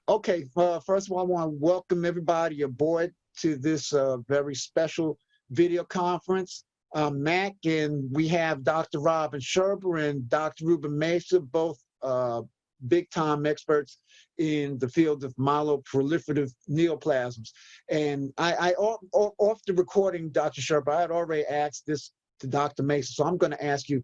Okay, first of all, I want to welcome everybody aboard to this very special video conference. I'm Mac, and we have Dr. Robin Sherber and Dr. Ruben Mesa, both big-time experts in the field of myeloproliferative neoplasms. And off the recording, Dr. Sherber, I had already asked this to Dr. Mesa, so I'm going to ask you.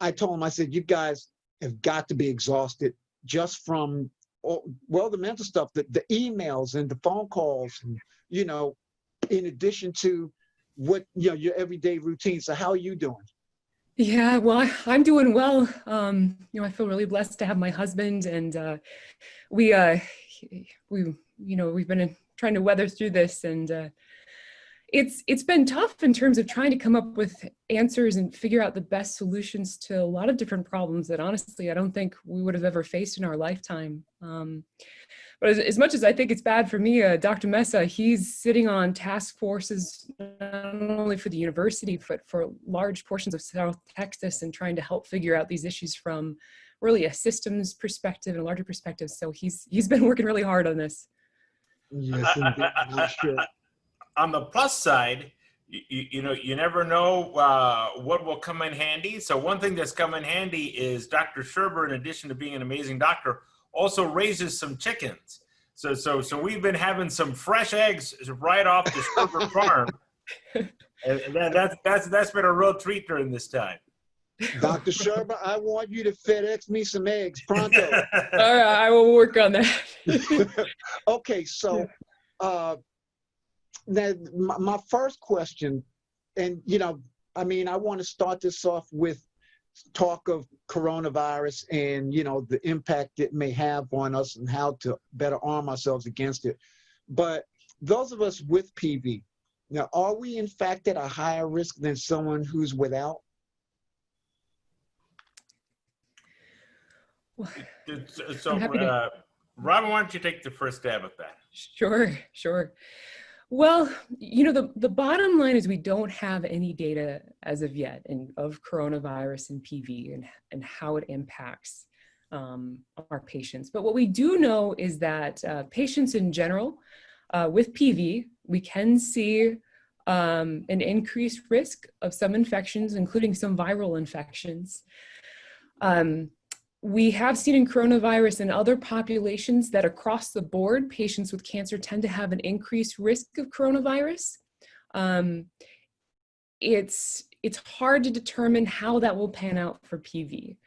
I told him, I said, you guys have got to be exhausted just from the mental stuff, the emails and the phone calls, and, in addition to what, your everyday routine. So how are you doing? Yeah, well, I'm doing well. I feel really blessed to have my husband, and we've been trying to weather through this, and it's been tough in terms of trying to come up with answers and figure out the best solutions to a lot of different problems that honestly I don't think we would have ever faced in our lifetime. But as much as I think it's bad for me, Dr. Mesa, he's sitting on task forces not only for the university, but for large portions of South Texas, and trying to help figure out these issues from really a systems perspective and a larger perspective. So he's been working really hard on this. Yes, indeed. Sure. On the plus side, you never know what will come in handy. So one thing that's come in handy is Dr. Sherber, in addition to being an amazing doctor, also raises some chickens. So we've been having some fresh eggs right off the Sherber farm, and that's been a real treat during this time. Dr. Sherber, I want you to FedEx me some eggs pronto. All right, I will work on that. Okay, so now my first question, and I want to start this off with talk of coronavirus and the impact it may have on us and how to better arm ourselves against it. But those of us with PV, now, are we in fact at a higher risk than someone who's without? So Robin, why don't you take the first stab at that? Sure. Well, the bottom line is we don't have any data as of yet of coronavirus and PV and how it impacts our patients. But what we do know is that patients in general with PV, we can see an increased risk of some infections, including some viral infections. We have seen in coronavirus and other populations that across the board, patients with cancer tend to have an increased risk of coronavirus. It's hard to determine how that will pan out for PV.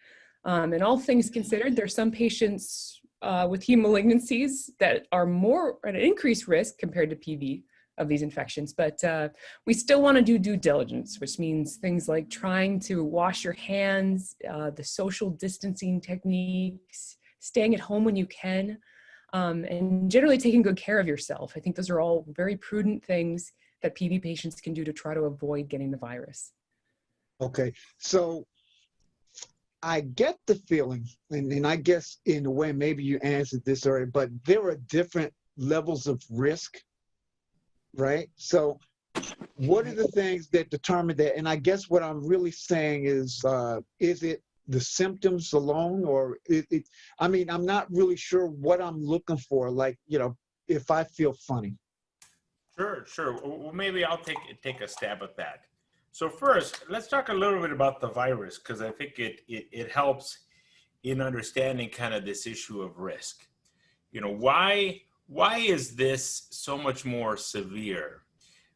And all things considered, there's some patients with heme malignancies that are more at an increased risk compared to PV of these infections, but we still want to do due diligence, which means things like trying to wash your hands, the social distancing techniques, staying at home when you can, and generally taking good care of yourself. I think those are all very prudent things that PV patients can do to try to avoid getting the virus. Okay, so I get the feeling, and I guess in a way maybe you answered this already, but there are different levels of risk, right? So what are the things that determine that? And I guess what I'm really saying is it the symptoms alone, or I'm not really sure what I'm looking for, like, if I feel funny. Sure. Well, maybe I'll take a stab at that. So first, let's talk a little bit about the virus, because I think it helps in understanding kind of this issue of risk. Why is this so much more severe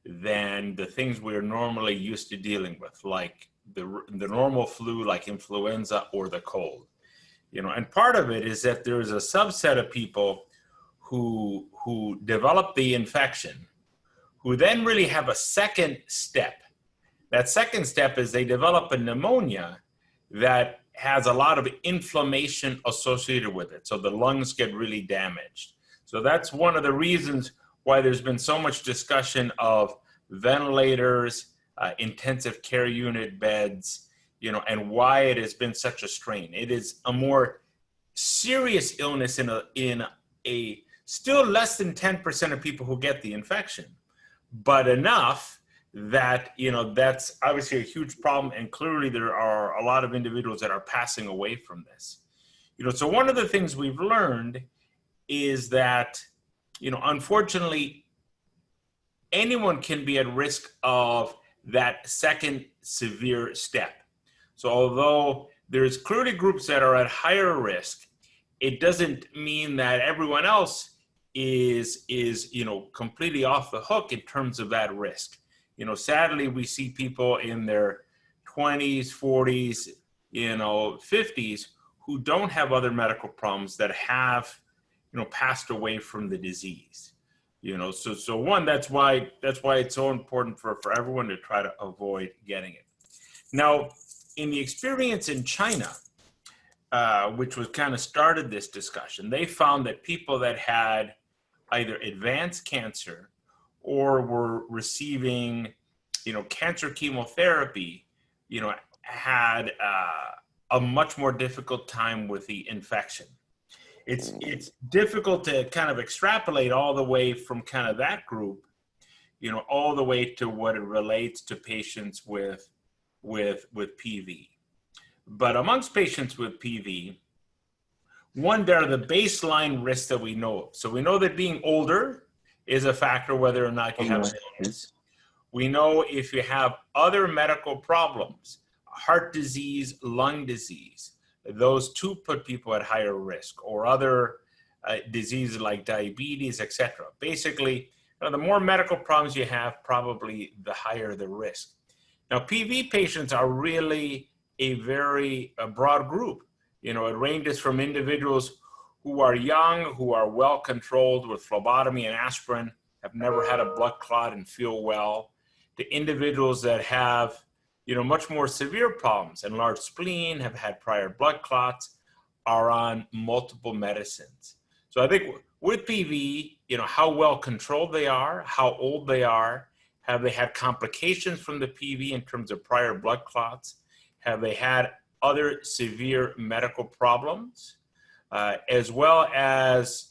than the things we're normally used to dealing with, like the normal flu, like influenza or the cold? And part of it is that there's a subset of people who develop the infection, who then really have a second step. That second step is they develop a pneumonia that has a lot of inflammation associated with it. So the lungs get really damaged. So that's one of the reasons why there's been so much discussion of ventilators, intensive care unit beds, and why it has been such a strain. It is a more serious illness in a still less than 10% of people who get the infection, but enough that, that's obviously a huge problem. And clearly there are a lot of individuals that are passing away from this. So one of the things we've learned is that, unfortunately, anyone can be at risk of that second severe step. So although there's clearly groups that are at higher risk, it doesn't mean that everyone else is completely off the hook in terms of that risk. Sadly, we see people in their 20s, 40s, 50s who don't have other medical problems that have, passed away from the disease. So one, that's why it's so important for everyone to try to avoid getting it. Now, in the experience in China, which was kind of started this discussion, they found that people that had either advanced cancer or were receiving, cancer chemotherapy, had a much more difficult time with the infection. It's difficult to kind of extrapolate all the way from kind of that group, all the way to what it relates to patients with PV. But amongst patients with PV, one, there are the baseline risks that we know of. So we know that being older is a factor whether or not you have stents. We know if you have other medical problems, heart disease, lung disease, those two put people at higher risk, or other diseases like diabetes, etc. Basically, the more medical problems you have, probably the higher the risk. Now, PV patients are really a very broad group. It ranges from individuals who are young, who are well controlled with phlebotomy and aspirin, have never had a blood clot and feel well, to individuals that have much more severe problems, enlarged spleen, have had prior blood clots, are on multiple medicines. So I think with PV, how well controlled they are, how old they are, have they had complications from the PV in terms of prior blood clots, have they had other severe medical problems, as well as,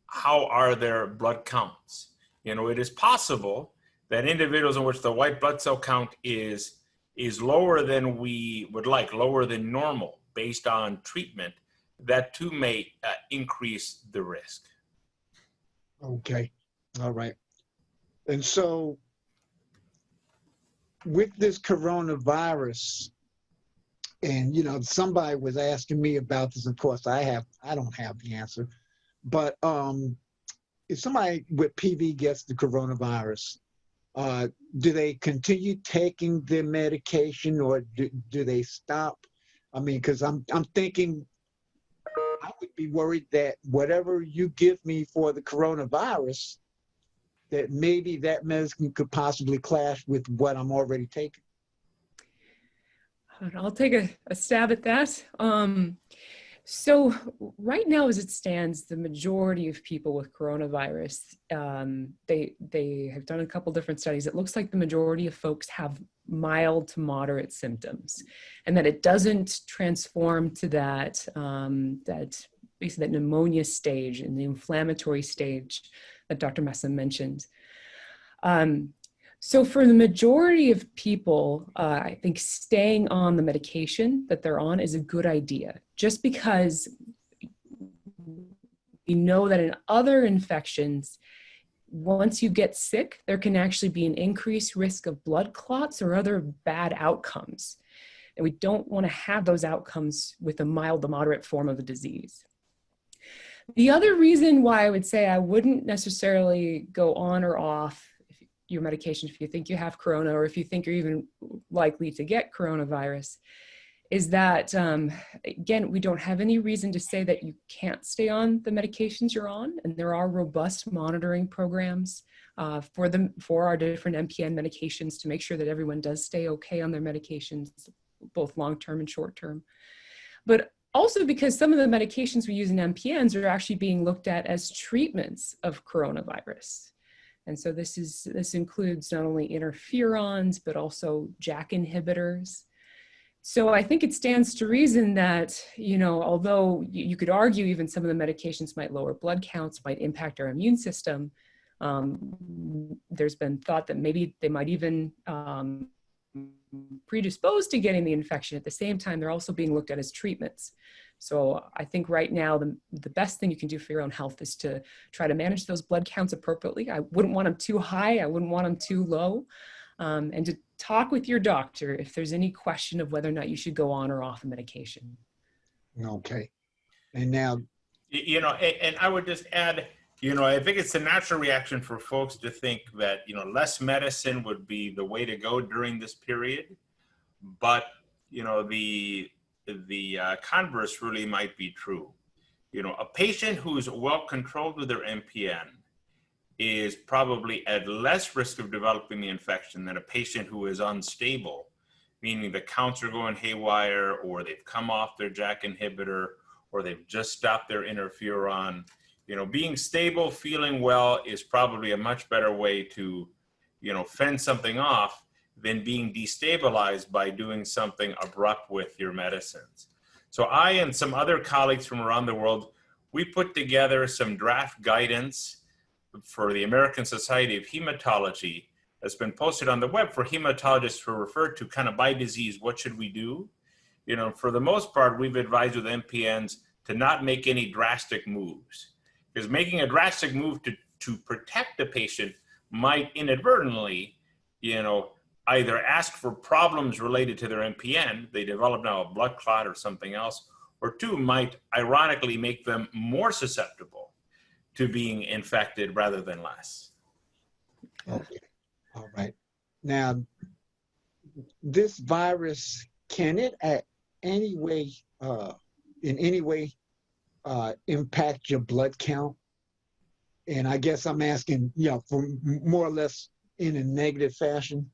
how are their blood counts? It is possible that individuals in which the white blood cell count is lower than we would like, lower than normal based on treatment, that too may increase the risk. Okay, all right. And so with this coronavirus, and somebody was asking me about this, of course I don't have the answer, but if somebody with PV gets the coronavirus, do they continue taking their medication, or do they stop? I mean, because I'm thinking I would be worried that whatever you give me for the coronavirus, that maybe that medicine could possibly clash with what I'm already taking. I'll take a stab at that. So right now, as it stands, the majority of people with coronavirus, they have done a couple different studies. It looks like the majority of folks have mild to moderate symptoms, and that it doesn't transform to that basically that pneumonia stage and the inflammatory stage that Dr. Messa mentioned. So for the majority of people, I think staying on the medication that they're on is a good idea, just because we know that in other infections, once you get sick, there can actually be an increased risk of blood clots or other bad outcomes. And we don't want to have those outcomes with a mild to moderate form of the disease. The other reason why I would say I wouldn't necessarily go on or off your medication if you think you have corona, or if you think you're even likely to get coronavirus, is that, again, we don't have any reason to say that you can't stay on the medications you're on, and there are robust monitoring programs for our different MPN medications to make sure that everyone does stay okay on their medications, both long-term and short-term. But also because some of the medications we use in MPNs are actually being looked at as treatments of coronavirus. And so this includes not only interferons, but also JAK inhibitors. So I think it stands to reason that, although you could argue even some of the medications might lower blood counts, might impact our immune system, there's been thought that maybe they might even predispose to getting the infection. At the same time, they're also being looked at as treatments. So I think right now, the best thing you can do for your own health is to try to manage those blood counts appropriately. I wouldn't want them too high. I wouldn't want them too low. And to talk with your doctor if there's any question of whether or not you should go on or off a medication. Okay. And now, You know, and I would just add, you know, I think it's a natural reaction for folks to think that, you know, less medicine would be the way to go during this period. But, you know, the converse really might be true. You know, a patient who's well controlled with their MPN is probably at less risk of developing the infection than a patient who is unstable, meaning the counts are going haywire, or they've come off their JAK inhibitor, or they've just stopped their interferon. You know, being stable, feeling well is probably a much better way to, you know, fend something off than being destabilized by doing something abrupt with your medicines. So I and some other colleagues from around the world, we put together some draft guidance for the American Society of Hematology that's been posted on the web for hematologists who are referred to kind of by disease. What should we do? You know, for the most part, we've advised with MPNs to not make any drastic moves, because making a drastic move to protect the patient might inadvertently, you know, either ask for problems related to their MPN, they develop now a blood clot or something else, or two, might ironically make them more susceptible to being infected rather than less. okay. All right. Now, this virus, can it at any way, in any way, impact your blood count? And I guess I'm asking, you know, for more or less in a negative fashion.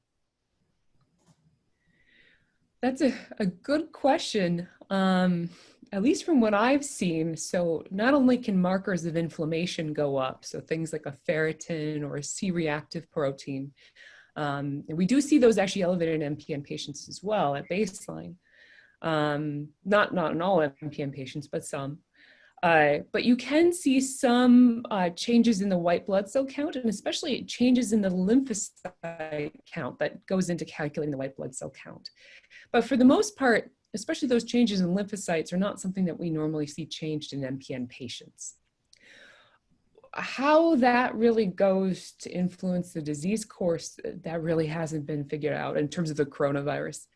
That's a good question. At least from what I've seen, so not only can markers of inflammation go up, so things like a ferritin or a C-reactive protein, and we do see those actually elevated in MPN patients as well at baseline. Not in all MPN patients, but some. But you can see some changes in the white blood cell count, and especially changes in the lymphocyte count that goes into calculating the white blood cell count. But for the most part, especially those changes in lymphocytes are not something that we normally see changed in MPN patients. How that really goes to influence the disease course, that really hasn't been figured out in terms of the coronavirus.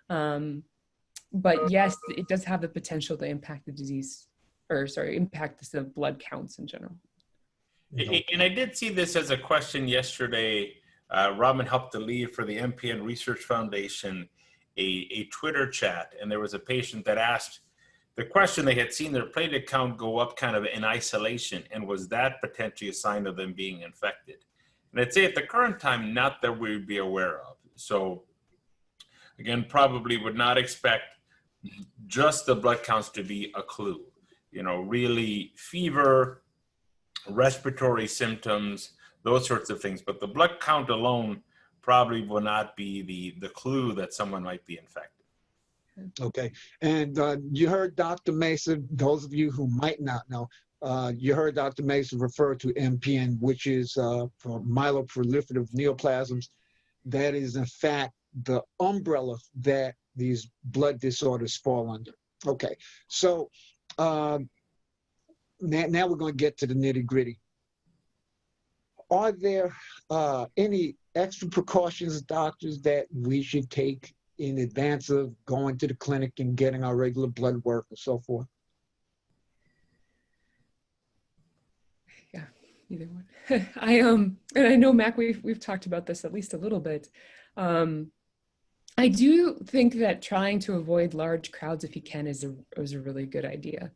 But yes, it does have the potential to impact the disease, or sorry, impact the blood counts in general. And I did see this as a question yesterday. Robin helped to lead for the MPN Research Foundation a Twitter chat, and there was a patient that asked the question. They had seen their platelet count go up kind of in isolation, and was that potentially a sign of them being infected? And I'd say at the current time, not that we'd be aware of. So again, probably would not expect just the blood counts to be a clue. You know, really fever, respiratory symptoms, those sorts of things. But the blood count alone probably will not be the clue that someone might be infected. Okay. And you heard Dr. Mesa, those of you who might not know, you heard Dr. Mesa refer to MPN, which is for myeloproliferative neoplasms. That is, in fact, the umbrella that these blood disorders fall under. Okay. So now we're going to get to the nitty-gritty. Are there any extra precautions, doctors, that we should take in advance of going to the clinic and getting our regular blood work and so forth? Yeah, either one. And I know, Mac, we've talked about this at least a little bit. I do think that trying to avoid large crowds if you can is a really good idea.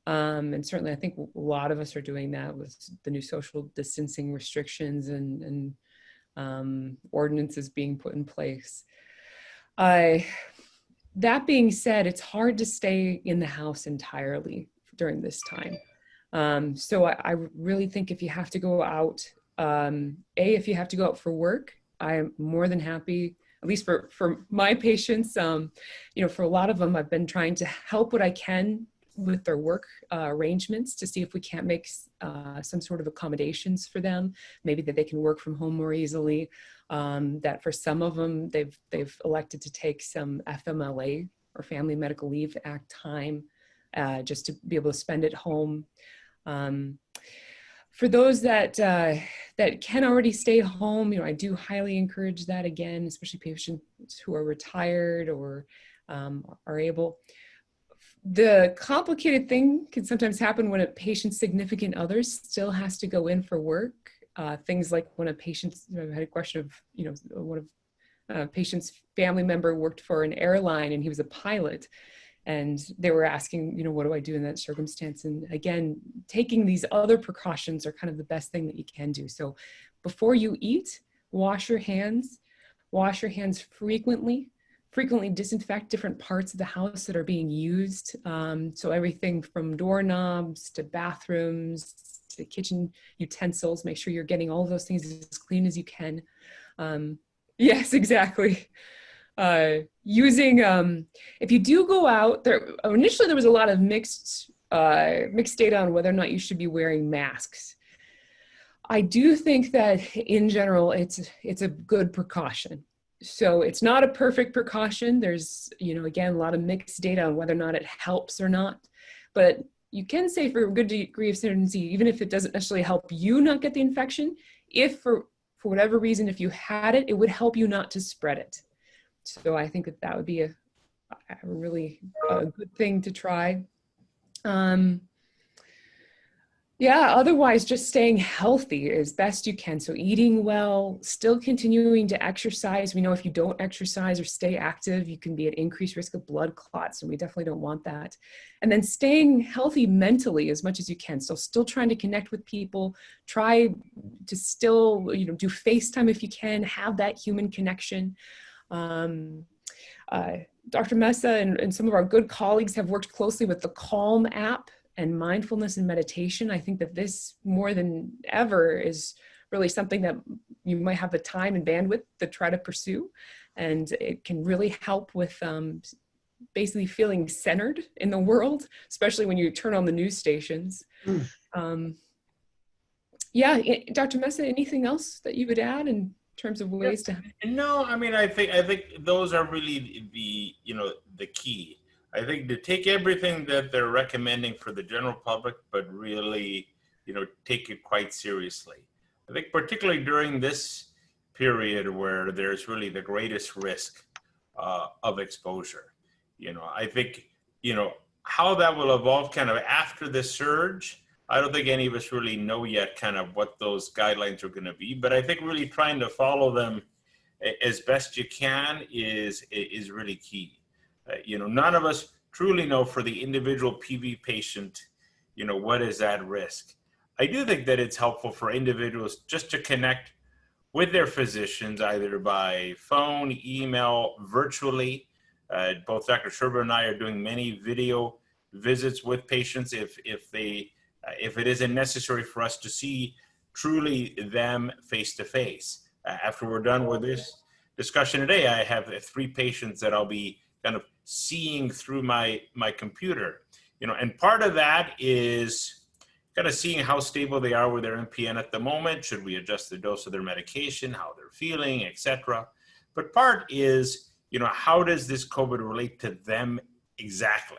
And certainly I think a lot of us are doing that with the new social distancing restrictions and ordinances being put in place. That being said, it's hard to stay in the house entirely during this time. So I really think if you have to go out, if you have to go out for work, I'm more than happy, at least for my patients, you know, for a lot of them, I've been trying to help what I can with their work arrangements to see if we can't make some sort of accommodations for them, maybe that they can work from home more easily. That for some of them, they've elected to take some FMLA or Family Medical Leave Act time just to be able to spend at home. For those that that can already stay home, I do highly encourage that again, especially patients who are retired or are able. The complicated thing can sometimes happen when a patient's significant other still has to go in for work. Things like when a patient's, I've had a question of, one of a patient's family member worked for an airline and he was a pilot. And they were asking, what do I do in that circumstance? And again, taking these other precautions are kind of the best thing that you can do. So before you eat, wash your hands frequently disinfect different parts of the house that are being used. So everything from doorknobs to bathrooms to kitchen utensils, make sure you're getting all of those things as clean as you can. Yes, exactly. If you do go out there, initially there was a lot of mixed data on whether or not you should be wearing masks. I do think that in general, it's a good precaution. So it's not a perfect precaution. There's, again, a lot of mixed data on whether or not it helps or not, but you can say for a good degree of certainty, even if it doesn't necessarily help you not get the infection, if for whatever reason, if you had it, it would help you not to spread it. So I think that would be a really good thing to try. Yeah, otherwise just staying healthy as best you can. So eating well, still continuing to exercise. We know if you don't exercise or stay active, you can be at increased risk of blood clots, and we definitely don't want that. And then staying healthy mentally as much as you can. So still trying to connect with people, try to still, do FaceTime if you can, have that human connection. Dr. Mesa and some of our good colleagues have worked closely with the Calm app and mindfulness and meditation. I think that this more than ever is really something that you might have the time and bandwidth to try to pursue. And it can really help with basically feeling centered in the world, especially when you turn on the news stations. Yeah, Dr. Mesa, anything else that you would add in terms of ways to? No, I mean, I think those are really the key. I think to take everything that they're recommending for the general public, but really, take it quite seriously. I think particularly during this period where there's really the greatest risk of exposure. I think, how that will evolve kind of after the surge, I don't think any of us really know yet kind of what those guidelines are going to be, but I think really trying to follow them as best you can is really key. None of us truly know for the individual PV patient, what is at risk. I do think that it's helpful for individuals just to connect with their physicians, either by phone, email, virtually. Both Dr. Sherber and I are doing many video visits with patients if it isn't necessary for us to see truly them face to face. After we're done with this discussion today, I have 3 patients that I'll be kind of seeing through my computer, and part of that is kind of seeing how stable they are with their MPN at the moment. Should we adjust the dose of their medication, how they're feeling, etc. But part is, how does this COVID relate to them exactly?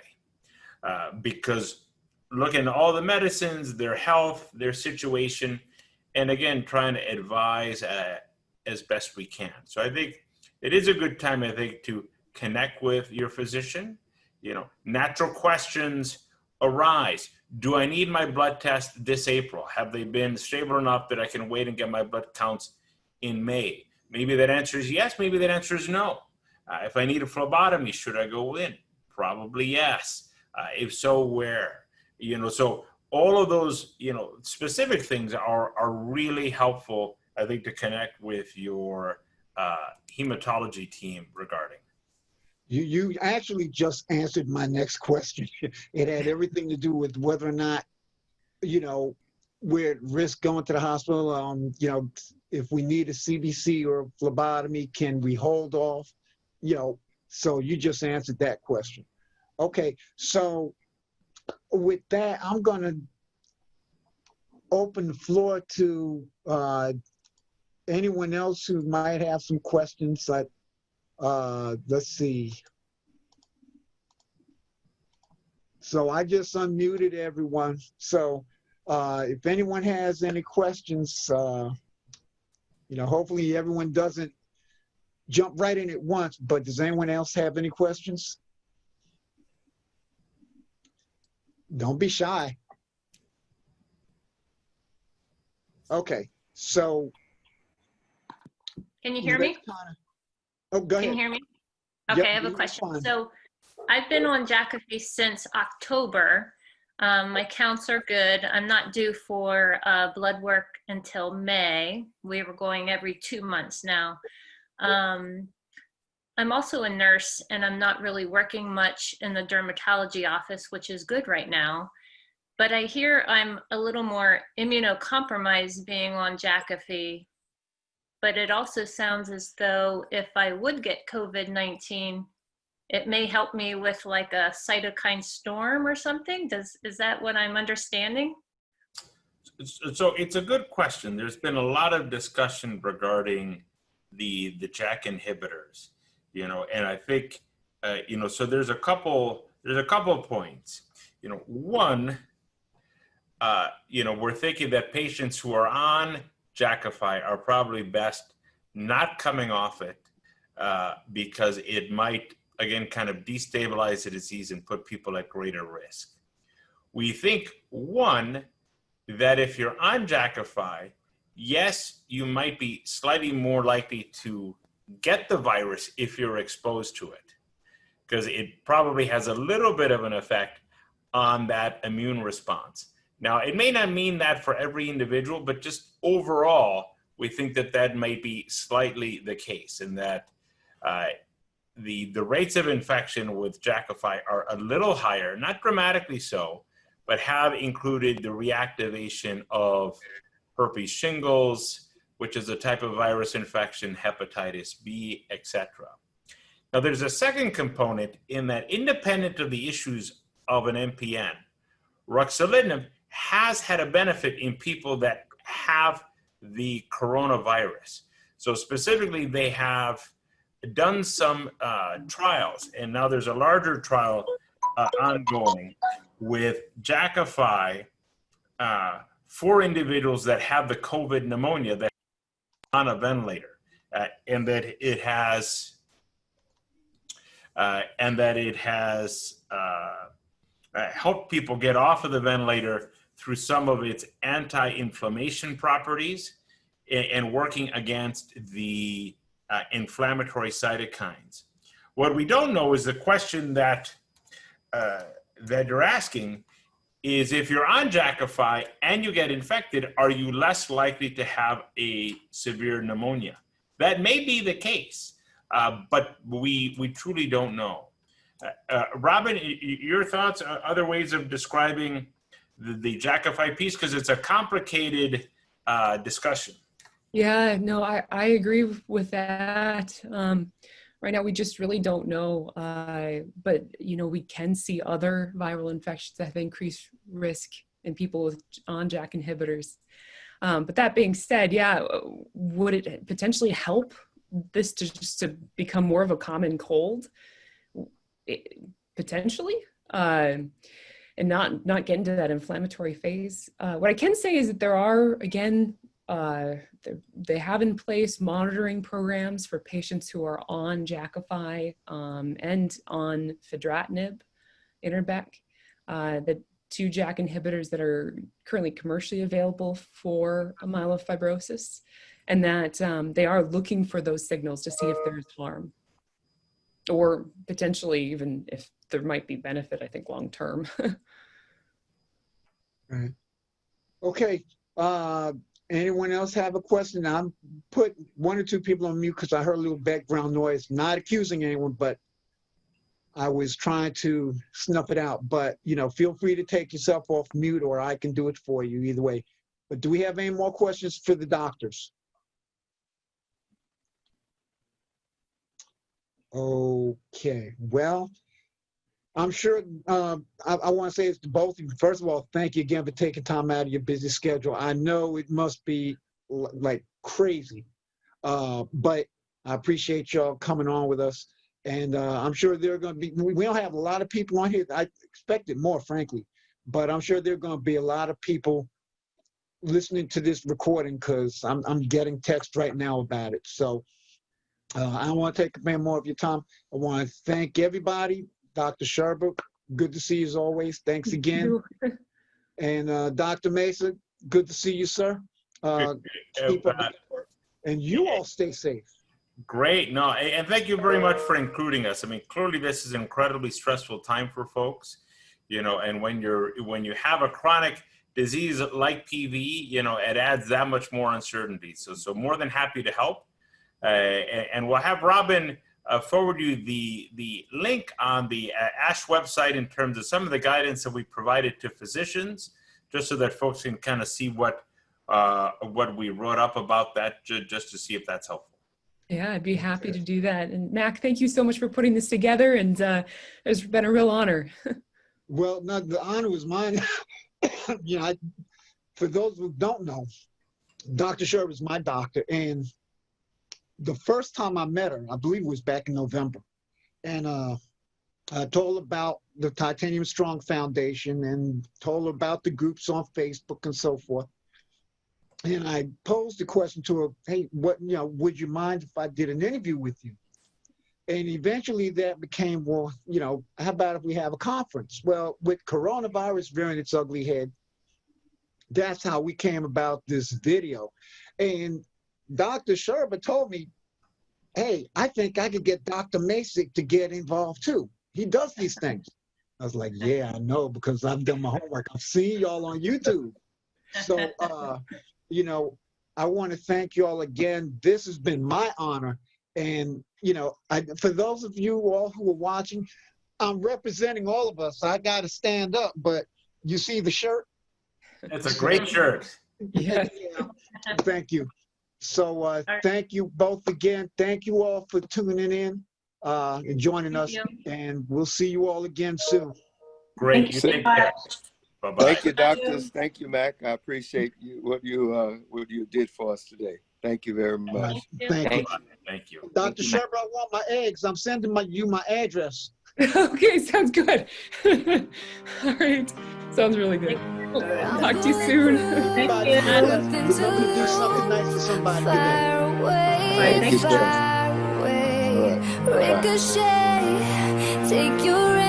Because looking at all the medicines, their health, their situation, and again, trying to advise as best we can. So I think it is a good time, to connect with your physician. Natural questions arise. Do I need my blood test this April? Have they been stable enough that I can wait and get my blood counts in May? Maybe that answer is yes, maybe that answer is no. If I need a phlebotomy, should I go in? Probably yes. If so, where? So all of those, specific things are really helpful, I think, to connect with your hematology team regarding. You actually just answered my next question. It had everything to do with whether or not, we're at risk going to the hospital. If we need a CBC or a phlebotomy, can we hold off? So you just answered that question. Okay, so with that, I'm going to open the floor to anyone else who might have some questions. Let's see. So I just unmuted everyone. So if anyone has any questions, hopefully everyone doesn't jump right in at once, but does anyone else have any questions? Don't be shy. Okay, so. Can you hear me? Oh, go ahead. Can you hear me? Okay, I have a question. So I've been on Jakafi since October. My counts are good. I'm not due for blood work until May. We were going every 2 months now. I'm also a nurse, and I'm not really working much in the dermatology office, which is good right now. But I hear I'm a little more immunocompromised being on Jakafi. But it also sounds as though if I would get COVID-19, it may help me with like a cytokine storm or something. Is that what I'm understanding? So it's a good question. There's been a lot of discussion regarding the JAK inhibitors, and I think, so there's a couple of points. One, we're thinking that patients who are on Jakafi are probably best not coming off it because it might, again, kind of destabilize the disease and put people at greater risk. We think, one, that if you're on Jakafi, yes, you might be slightly more likely to get the virus if you're exposed to it, because it probably has a little bit of an effect on that immune response. Now, it may not mean that for every individual, but just overall, we think that that might be slightly the case, and that the rates of infection with Jakafi are a little higher, not dramatically so, but have included the reactivation of herpes shingles, which is a type of virus infection, hepatitis B, etc. Now, there's a second component in that, independent of the issues of an MPN, ruxolitinib has had a benefit in people that have the coronavirus. So specifically, they have done some trials, and now there's a larger trial ongoing with Jakafi for individuals that have the COVID pneumonia that are on a ventilator, and that it has helped people get off of the ventilator through some of its anti-inflammation properties and working against the inflammatory cytokines. What we don't know is the question that you're asking is, if you're on Jakafi and you get infected, are you less likely to have a severe pneumonia? That may be the case, but we truly don't know. Robin, your thoughts, other ways of describing the Jakafi piece, because it's a complicated discussion. Yeah, no, I agree with that. Right now, we just really don't know, but we can see other viral infections that have increased risk in people on JAK inhibitors. But that being said, yeah, would it potentially help this to become more of a common cold? Potentially, and not get into that inflammatory phase. What I can say is that there are, again, they have in place monitoring programs for patients who are on Jakafi and on fedratinib, Interbec, the two JAK inhibitors that are currently commercially available for myelofibrosis, and that they are looking for those signals to see if there's harm, or potentially even if there might be benefit, I think, long term. Right. Okay. Anyone else have a question? I'm put one or two people on mute because I heard a little background noise. Not accusing anyone, but I was trying to snuff it out. But feel free to take yourself off mute, or I can do it for you either way. But do we have any more questions for the doctors? Okay. Well, I'm sure I want to say it's to both of you. First of all, thank you again for taking time out of your busy schedule. I know it must be like crazy, but I appreciate y'all coming on with us. And I'm sure there are going to be, we don't have a lot of people on here. I expected more, frankly, but I'm sure there are going to be a lot of people listening to this recording because I'm getting text right now about it. So I don't want to take any more of your time. I want to thank everybody. Dr. Sherber, good to see you as always. Thanks again. And Dr. Mesa, good to see you, sir. Keep up the good work. And you all stay safe. Great. No, and thank you very much for including us. I mean, clearly this is an incredibly stressful time for folks, you know, and when you have a chronic disease like PV, you know, it adds that much more uncertainty. So more than happy to help. And we'll have Robin forward you the link on the ASH website in terms of some of the guidance that we provided to physicians, just so that folks can kind of see what we wrote up about that, just to see if that's helpful. Yeah, I'd be happy to do that. And Mac, thank you so much for putting this together. And it's been a real honor. Well, no, the honor was mine. You know, for those who don't know, Dr. Sherber is my doctor. And the first time I met her, I believe it was back in November. And I told her about the Titanium Strong Foundation and told her about the groups on Facebook and so forth. And I posed the question to her, hey, would you mind if I did an interview with you? And eventually that became, well, how about if we have a conference? Well, with coronavirus rearing its ugly head, that's how we came about this video. And Dr. Sherber told me, hey, I think I could get Dr. Masick to get involved too. He does these things. I was like, yeah, I know, because I've done my homework. I've seen y'all on YouTube. So, I want to thank you all again. This has been my honor. And, for those of you all who are watching, I'm representing all of us. I got to stand up, but you see the shirt? It's a great shirt. Yeah. Thank you. So thank you both again. Thank you all for tuning in and joining us. And we'll see you all again soon. Great. You take care. Bye-bye. Thank you, doctors. Thank you, Mac. I appreciate what you did for us today. Thank you very much. Thank you. Thank you. Dr. Sherber, I want my eggs. I'm sending you my address. Okay, sounds good. All right. Sounds really good. Talk to you soon. We're going to do something nice for somebody today. Thank you, sir. Ricochet, take your